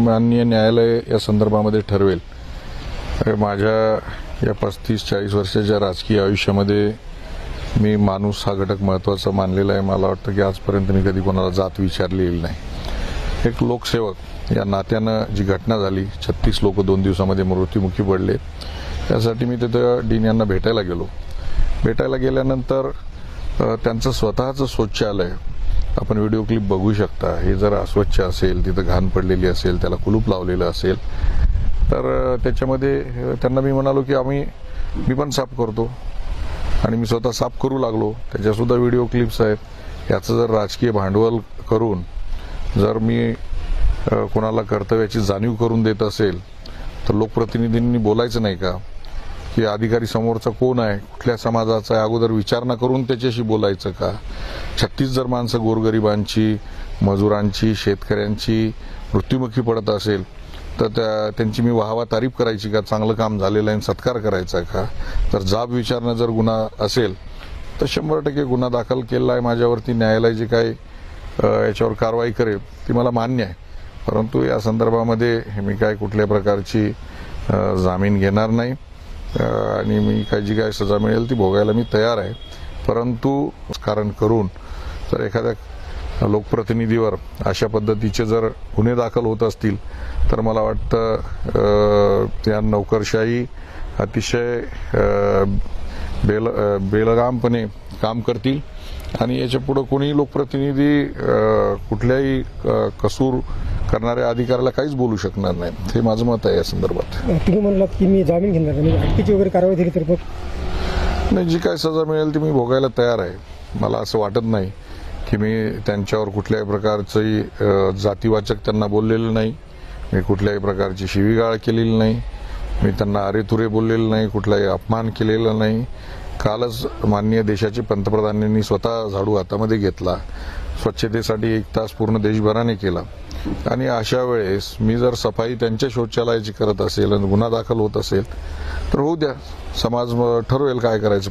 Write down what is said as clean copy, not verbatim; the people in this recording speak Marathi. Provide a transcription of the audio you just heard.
माननीय न्यायालय या संदर्भामध्ये ठरवेल। माझ्या या 35-40 वर्षाच्या राजकीय आयुष्यामध्ये मी माणूस हा घटक महत्त्वाचा मानलेला आहे। मला वाटतं की आजपर्यंत मी कधी कोणाला जात विचारलेली नाही। एक लोकसेवक या नात्यानं जी घटना झाली, 36 लोक 2 दिवसामध्ये मृत्युमुखी पडले, त्यासाठी मी तिथं डीन यांना भेटायला गेलो। भेटायला गेल्यानंतर त्यांचं स्वतःचं शौचालय आपण व्हिडिओ क्लिप बघू शकता, हे जर अस्वच्छ असेल, तिथं घाण पडलेली असेल, त्याला कुलूप लावलेलं असेल, तर त्याच्यामध्ये त्यांना मी म्हणालो की मी पण साफ करतो आणि मी स्वतः साफ करू लागलो। त्याच्यासुद्धा व्हिडिओ क्लिप्स आहेत। याचं जर राजकीय भांडवल करून जर मी कोणाला कर्तव्याची जाणीव करून देत असेल तर लोकप्रतिनिधींनी बोलायचं नाही का की अधिकारी समोरचा कोण आहे, कुठल्या समाजाचा आहे, अगोदर विचारणा करून त्याच्याशी बोलायचं का? 36 जर माणसं गोरगरिबांची, मजुरांची, शेतकऱ्यांची मृत्युमुखी पडत असेल तर त्यांची मी वाहवा तारीफ करायची का? चांगलं काम झालेलं आहे सत्कार करायचा का? जर जाब विचारणं जर गुन्हा असेल तर 100% गुन्हा दाखल केला आहे माझ्यावरती। न्यायालय जे काही याच्यावर कारवाई करेल ती मला मान्य आहे, परंतु या संदर्भामध्ये मी काय कुठल्या प्रकारची जामीन घेणार नाही आणि मी जी काय सजा मिळेल ती भोगायला मी तयार आहे। परंतु कारण करून जर एखाद्या लोकप्रतिनिधीवर अशा पद्धतीचे जर गुन्हे दाखल होत असतील तर मला वाटतं त्या नोकरशाही अतिशय बेलगामपणे काम करतील आणि याच्या पुढे कोणीही लोकप्रतिनिधी कुठल्याही कसूर करणाऱ्या अधिकाऱ्याला काहीच बोलू शकणार नाही। हे माझं मत आहे या संदर्भात। तुम्ही म्हणलात की मी जामीन घेणार नाही, अटकेची वगैरे कारवाई झाली तर नाही, जी काय सजा मिळेल ती मी भोगायला तयार आहे। मला असं वाटत नाही की मी त्यांच्यावर कुठल्याही प्रकारची जातीवाचक त्यांना बोललेलं नाही, मी कुठल्याही प्रकारची शिवीगाळ केलेली नाही, मी त्यांना अरेतुरे बोललेलं नाही, कुठलाही अपमान केलेला नाही। कालच माननीय देशाचे पंतप्रधानांनी स्वतः झाडू हातामध्ये घेतला, स्वच्छतेसाठी 1 तास पूर्ण देशभराने केला आणि अशा वेळेस मी जर सफाई त्यांच्या शौचालयाची करत असेल आणि गुन्हा दाखल होत असेल तर होऊ द्या, समाज ठरवेल काय करायचं।